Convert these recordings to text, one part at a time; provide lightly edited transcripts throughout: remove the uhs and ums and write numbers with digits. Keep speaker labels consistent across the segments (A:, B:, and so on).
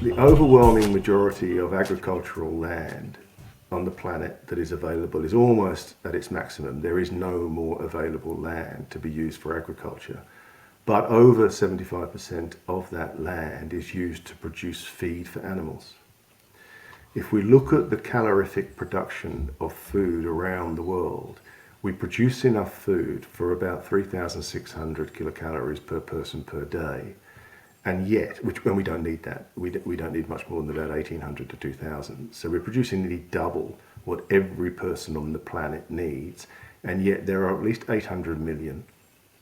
A: the overwhelming majority of agricultural land on the planet that is available is almost at its maximum. There is no more available land to be used for agriculture. But over 75% of that land is used to produce feed for animals. If we look at the calorific production of food around the world, we produce enough food for about 3,600 kilocalories per person per day. And yet, when we don't need that, we don't need much more than about 1,800 to 2,000. So we're producing nearly double what every person on the planet needs. And yet there are at least 800 million,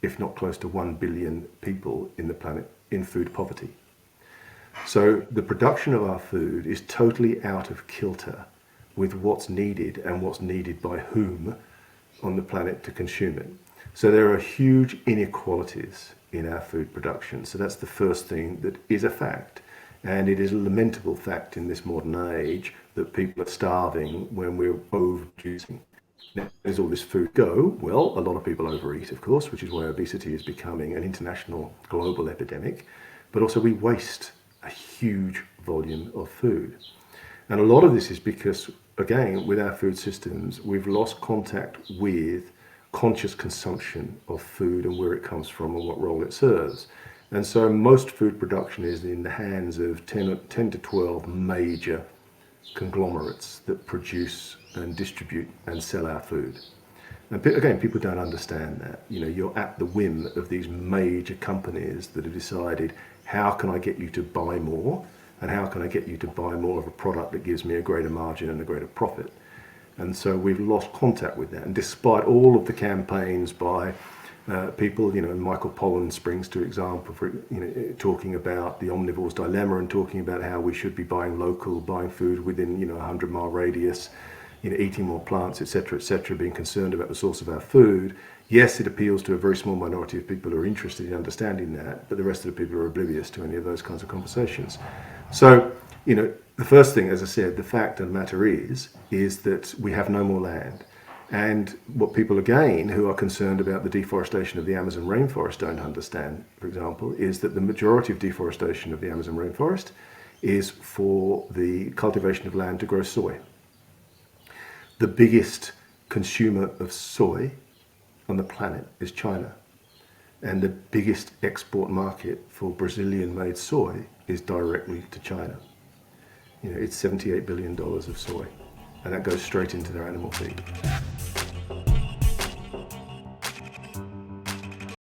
A: if not close to 1 billion people in the planet in food poverty. So the production of our food is totally out of kilter with what's needed and what's needed by whom on the planet to consume it. So there are huge inequalities in our food production. So that's the first thing that is a fact. And it is a lamentable fact in this modern age that people are starving when we're overproducing. Now, where does all this food go? Well, a lot of people overeat, of course, which is why obesity is becoming an international global epidemic. But also we waste a huge volume of food. And a lot of this is because, again, with our food systems, we've lost contact with conscious consumption of food and where it comes from and what role it serves. And so most food production is in the hands of 10 to 12 major conglomerates that produce and distribute and sell our food. And again, people don't understand that. You know, you're at the whim of these major companies that have decided, how can I get you to buy more? And how can I get you to buy more of a product that gives me a greater margin and a greater profit? And so we've lost contact with that. And despite all of the campaigns by people, you know, Michael Pollan springs to example for, you know, talking about the omnivore's dilemma and talking about how we should be buying local, buying food within, you know, a 100-mile radius, you know, eating more plants, etc., being concerned about the source of our food. Yes, it appeals to a very small minority of people who are interested in understanding that, but the rest of the people are oblivious to any of those kinds of conversations. So, you know, the first thing, as I said, the fact of the matter is that we have no more land. And what people, again, who are concerned about the deforestation of the Amazon rainforest don't understand, for example, is that the majority of deforestation of the Amazon rainforest is for the cultivation of land to grow soy. The biggest consumer of soy on the planet is China. And the biggest export market for Brazilian-made soy is directly to China. You know, it's $78 billion of soy, and that goes straight into their animal feed.